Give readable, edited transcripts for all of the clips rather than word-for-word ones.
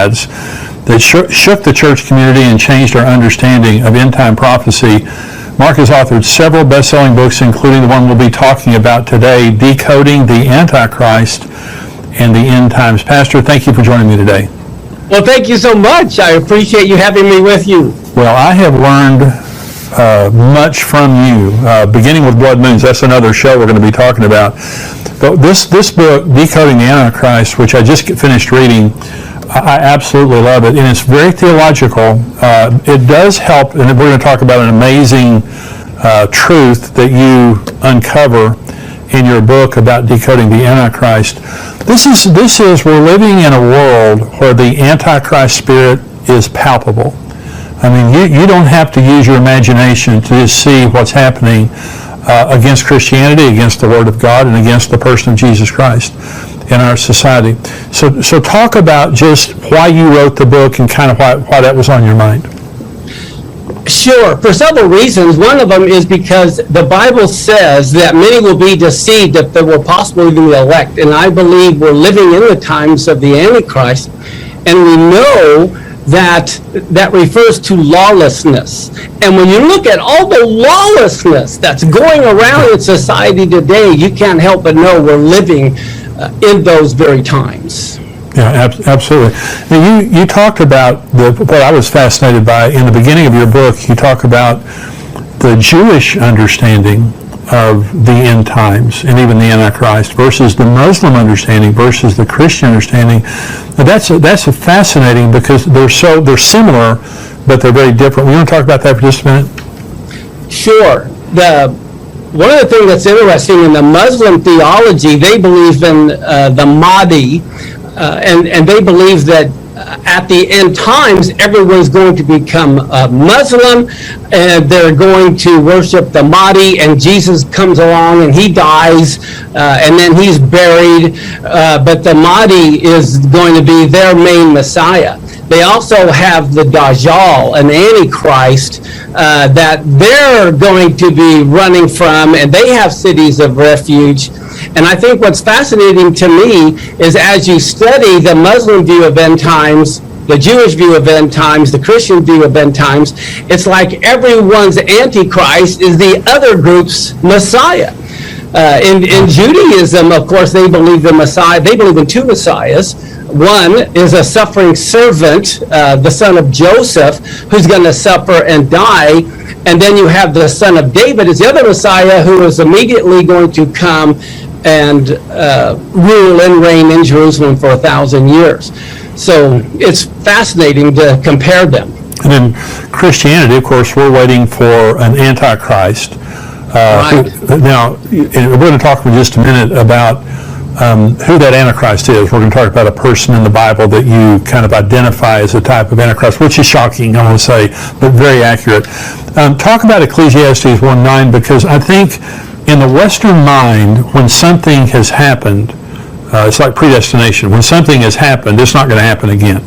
that shook the church community and changed our understanding of end-time prophecy. Mark has authored several best-selling books, including the one we'll be talking about today, Decoding the Antichrist and the End Times. Pastor, thank you for joining me today. Well, thank you so much. I appreciate you having me with you. Well, I have learned much from you, beginning with Blood Moons. That's another show we're going to be talking about. But this book, Decoding the Antichrist, which I just finished reading, I absolutely love it, and it's very theological. It does help, and we're going to talk about an amazing truth that you uncover in your book about decoding the Antichrist. This is we're living in a world where the Antichrist spirit is palpable. I mean, you don't have to use your imagination to just see what's happening against Christianity, against the Word of God, and against the person of Jesus Christ in our society. So talk about just why you wrote the book and kind of why that was on your mind. Sure, for several reasons. One of them is because the Bible says that many will be deceived if they will possibly be the elect. And I believe we're living in the times of the Antichrist. And we know that refers to lawlessness. And when you look at all the lawlessness that's going around in society today, you can't help but know we're living in those very times. Yeah, absolutely. Now, you talked about what I was fascinated by in the beginning of your book. You talk about the Jewish understanding of the end times and even the Antichrist versus the Muslim understanding versus the Christian understanding. Now, that's fascinating because they're similar, but they're very different. You want to talk about that for just a minute? Sure. One of the things that's interesting in the Muslim theology, they believe in the Mahdi. And they believe that at the end times, everyone's going to become Muslim, and they're going to worship the Mahdi, and Jesus comes along and he dies, and then he's buried, but the Mahdi is going to be their main Messiah. They also have the Dajjal, an Antichrist, that they're going to be running from, and they have cities of refuge. And I think what's fascinating to me is as you study the Muslim view of end times, the Jewish view of end times, the Christian view of end times, it's like everyone's Antichrist is the other group's Messiah. In Judaism, of course, they believe the Messiah, they believe in two Messiahs. One is a suffering servant, the son of Joseph, who's going to suffer and die. And then you have the son of David as the other Messiah, who is immediately going to come and rule and reign in Jerusalem for 1,000 years. So it's fascinating to compare them. And in Christianity, of course, we're waiting for an Antichrist. Right. Now, we're going to talk for just a minute about who that Antichrist is. We're going to talk about a person in the Bible that you kind of identify as a type of Antichrist, which is shocking, I want to say, but very accurate. Talk about Ecclesiastes 1:9, because I think in the Western mind, when something has happened, it's like predestination. When something has happened, it's not going to happen again.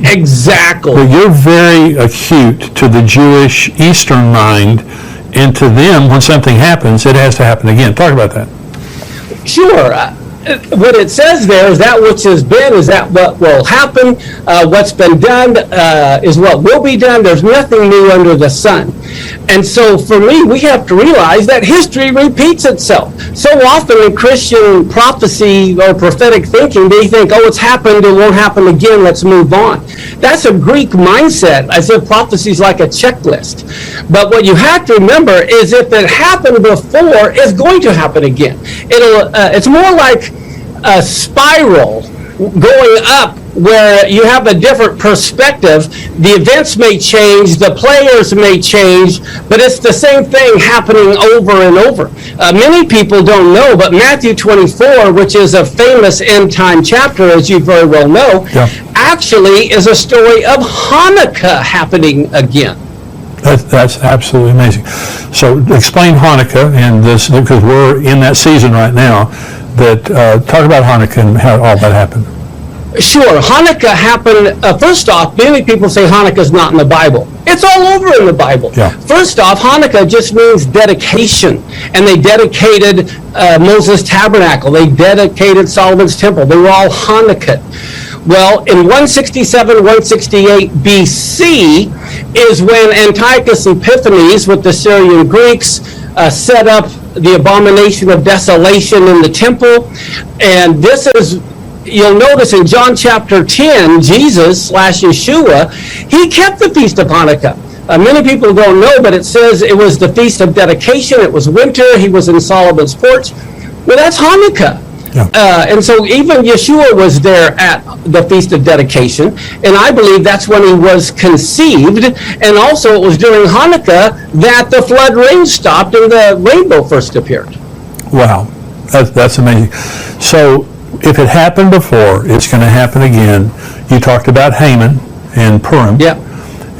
Exactly. But you're very acute to the Jewish Eastern mind, and to them, when something happens, it has to happen again. Talk about that. Sure. What it says there is that which has been is that what will happen. What's been done is what will be done. There's nothing new under the sun. And so for me, we have to realize that history repeats itself. So often in Christian prophecy or prophetic thinking, they think, oh, it's happened, it won't happen again, let's move on. That's a Greek mindset, as if prophecy is like a checklist. But what you have to remember is if it happened before, it's going to happen again. It's more like a spiral going up where you have a different perspective. The events may change, the players may change, but it's the same thing happening over and over. Many people don't know, but Matthew 24, which is a famous end time chapter, as you very well know, actually is a story of Hanukkah happening again. That's absolutely amazing. So explain Hanukkah, and this, because we're in that season right now, that talk about Hanukkah and how all that happened. Sure. Hanukkah happened, first off, many people say Hanukkah's not in the Bible. It's all over in the Bible. Yeah. First off, Hanukkah just means dedication. And they dedicated Moses' tabernacle. They dedicated Solomon's temple. They were all Hanukkah. Well, in 167, 168 BC is when Antiochus Epiphanes with the Syrian Greeks set up the abomination of desolation in the temple. And this is, you'll notice in John chapter 10, Jesus / Yeshua, he kept the Feast of Hanukkah. Many people don't know, but it says it was the Feast of Dedication. It was winter. He was in Solomon's porch. Well, that's Hanukkah. Yeah. And so even Yeshua was there at the Feast of Dedication, and I believe that's when he was conceived, and also it was during Hanukkah that the flood rain stopped and the rainbow first appeared. Wow, that's amazing. So if it happened before, it's going to happen again. You talked about Haman and Purim. Yeah.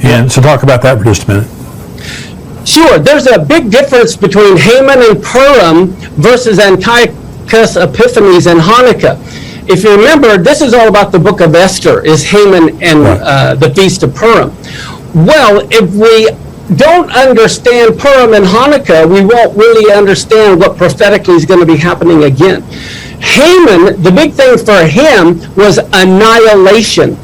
And so talk about that for just a minute. Sure, there's a big difference between Haman and Purim versus Antiochus Epiphanes and Hanukkah. If you remember, this is all about the book of Esther, is Haman and the Feast of Purim. Well, if we don't understand Purim and Hanukkah, we won't really understand what prophetically is going to be happening again. Haman, the big thing for him was annihilation.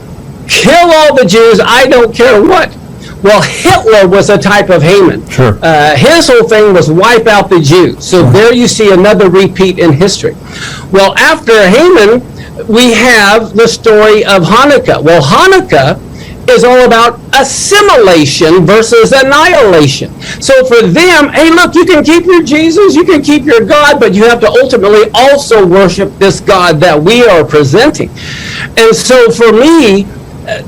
Kill all the Jews, I don't care what. Well, Hitler was a type of Haman. Sure. His whole thing was wipe out the Jews. So there you see another repeat in history. Well, after Haman, we have the story of Hanukkah. Well, Hanukkah is all about assimilation versus annihilation. So for them, hey, look, you can keep your Jesus, you can keep your God, but you have to ultimately also worship this God that we are presenting. And so for me,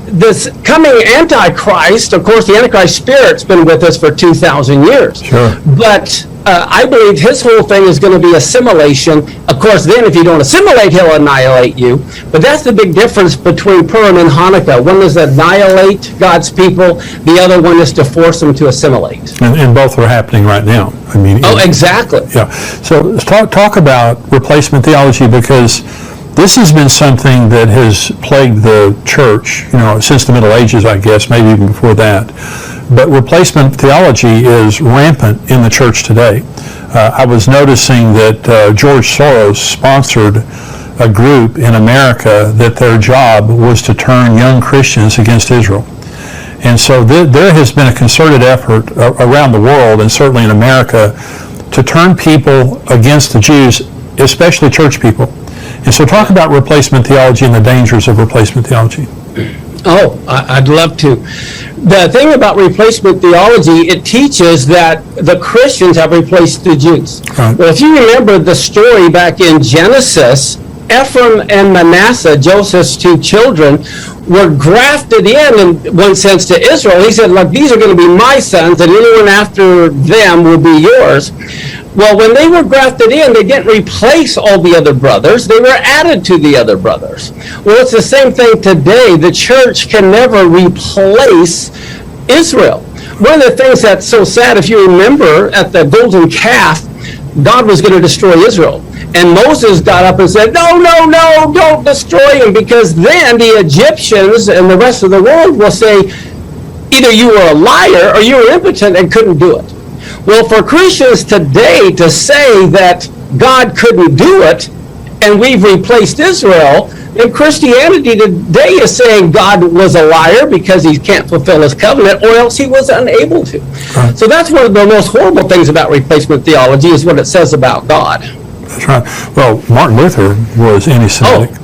this coming Antichrist, of course, the Antichrist spirit's been with us for 2,000 years. Sure. But I believe his whole thing is going to be assimilation. Of course, then if you don't assimilate, he'll annihilate you. But that's the big difference between Purim and Hanukkah. One is annihilate God's people. The other one is to force them to assimilate. And both are happening right now. I mean. Exactly. Yeah. So let's talk about replacement theology, because this has been something that has plagued the church, since the Middle Ages, I guess, maybe even before that. But replacement theology is rampant in the church today. I was noticing that George Soros sponsored a group in America that their job was to turn young Christians against Israel. And so there has been a concerted effort around the world, and certainly in America, to turn people against the Jews, especially church people. And so talk about replacement theology and the dangers of replacement theology. Oh, I'd love to. The thing about replacement theology, it teaches that the Christians have replaced the Jews. Right. Well, if you remember the story back in Genesis, Ephraim and Manasseh, Joseph's two children, were grafted in one sense, to Israel. He said, look, these are going to be my sons, and anyone after them will be yours. Well, when they were grafted in, they didn't replace all the other brothers. They were added to the other brothers. Well, it's the same thing today. The church can never replace Israel. One of the things that's so sad, if you remember, at the golden calf, God was going to destroy Israel. And Moses got up and said, no, don't destroy him, because then the Egyptians and the rest of the world will say, either you were a liar or you were impotent and couldn't do it. Well, for Christians today to say that God couldn't do it and we've replaced Israel, then Christianity today is saying God was a liar because he can't fulfill his covenant, or else he was unable to. Right. So that's one of the most horrible things about replacement theology, is what it says about God. That's right. Well, Martin Luther was anti-Semitic.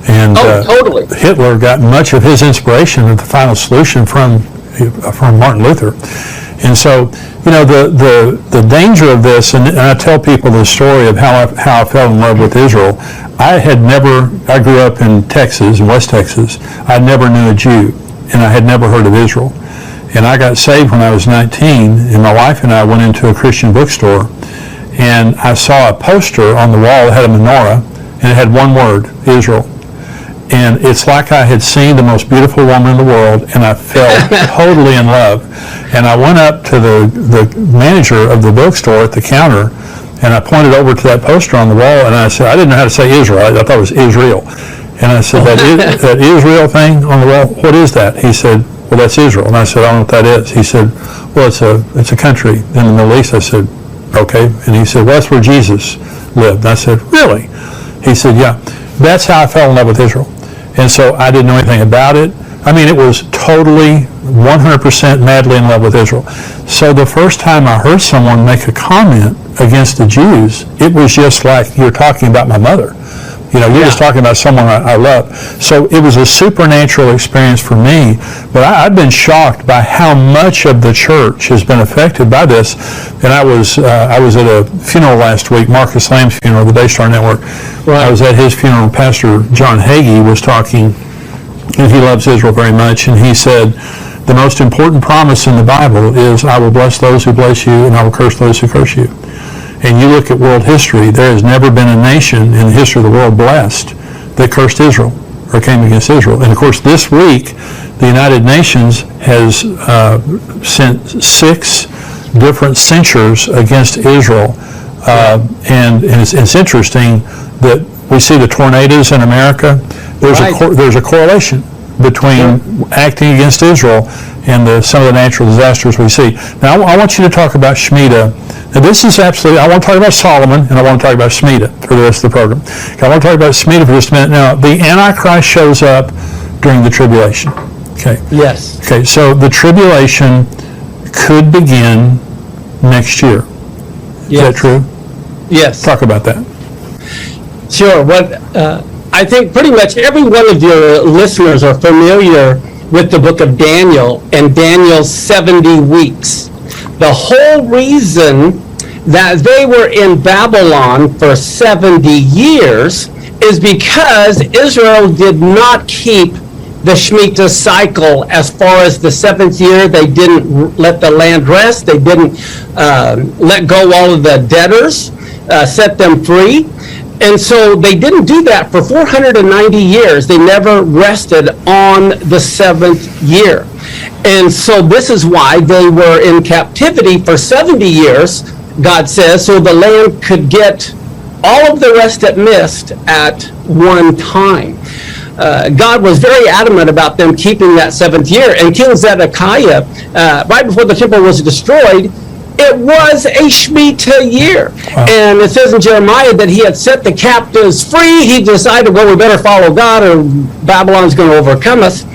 And totally. Hitler got much of his inspiration of the final solution from Martin Luther. And so, the danger of this, and I tell people the story of how I fell in love with Israel. I grew up in Texas, in West Texas. I never knew a Jew, and I had never heard of Israel. And I got saved when I was 19, and my wife and I went into a Christian bookstore, and I saw a poster on the wall that had a menorah, and it had one word, Israel. And it's like I had seen the most beautiful woman in the world, and I fell totally in love. And I went up to the manager of the bookstore at the counter, and I pointed over to that poster on the wall, and I said, I didn't know how to say Israel. I thought it was Israel. And I said, that Israel thing on the wall, what is that? He said, well, that's Israel. And I said, I don't know what that is. He said, well, it's a country in the Middle East. I said, okay. And he said, well, that's where Jesus lived. And I said, really? He said, yeah. That's how I fell in love with Israel. And so I didn't know anything about it. I mean, it was totally 100% madly in love with Israel. So the first time I heard someone make a comment against the Jews, it was just like you're talking about my mother. You know, you're just talking about someone I love. So it was a supernatural experience for me, but I've been shocked by how much of the church has been affected by this. And I was at a funeral last week, Marcus Lamb's funeral, the Daystar Network. Right. I was at his funeral. Pastor John Hagee was talking, and he loves Israel very much, and he said, the most important promise in the Bible is, I will bless those who bless you, and I will curse those who curse you. And you look at world history, there has never been a nation in the history of the world blessed that cursed Israel or came against Israel. And of course, this week, the United Nations has sent 6 different censures against Israel. And it's interesting that we see the tornadoes in America. There's a correlation between acting against Israel and some of the natural disasters we see. Now, I want you to talk about Shemitah. Now, this is absolutely, I want to talk about Solomon, and I want to talk about Shemitah for the rest of the program. I want to talk about Shemitah for just a minute. Now, the Antichrist shows up during the tribulation. Okay. Yes. Okay, so the tribulation could begin next year. Yes. Is that true? Yes. Talk about that. Sure. I think pretty much every one of your listeners are familiar with the book of Daniel and Daniel's 70 weeks. The whole reason that they were in Babylon for 70 years is because Israel did not keep the Shemitah cycle. As far as the 7th year, they didn't let the land rest. They didn't let go all of the debtors, set them free. And so they didn't do that for 490 years. They never rested on the 7th year. And so this is why they were in captivity for 70 years, God says, so the land could get all of the rest it missed at one time. God was very adamant about them keeping that 7th year. And King Zedekiah, right before the temple was destroyed, it was a Shemitah year. Wow. And it says in Jeremiah that he had set the captives free. He decided, well, we better follow God or Babylon's going to overcome us.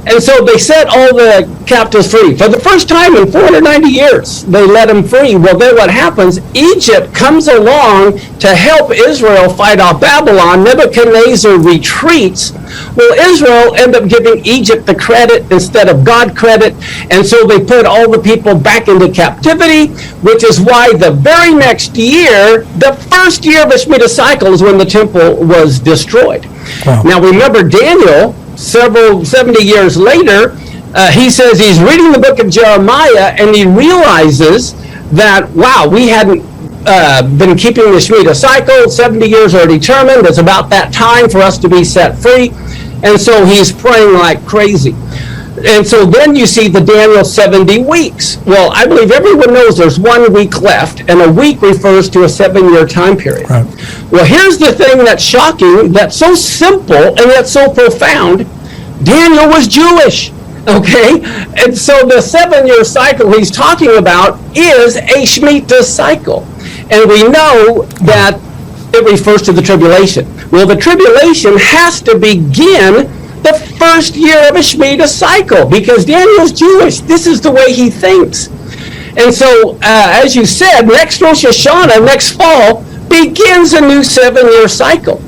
And so they set all the captives free. For the first time in 490 years, they let them free. Well, then what happens? Egypt comes along to help Israel fight off Babylon. Nebuchadnezzar retreats. Well, Israel ended up giving Egypt the credit instead of God credit. And so they put all the people back into captivity, which is why the very next year, the first year of the Shemitah cycle is when the temple was destroyed. Wow. Now, remember Daniel, 70 years later, he says he's reading the book of Jeremiah and he realizes that, wow, we hadn't been keeping the Shemitah cycle. 70 years are determined. It's about that time for us to be set free. And so he's praying like crazy. And so then you see the Daniel 70 weeks. Well, I believe everyone knows there's 1 week left, and a week refers to a 7-year time period. Right. Well, here's the thing that's shocking, that's so simple, and yet so profound. Daniel was Jewish, okay? And so the 7-year cycle he's talking about is a Shemitah cycle. And we know that it refers to the tribulation. Well, the tribulation has to begin the first year of a Shemitah cycle, because Daniel's Jewish. This is the way he thinks. And so, as you said, next Rosh Hashanah, next fall, begins a new 7-year cycle.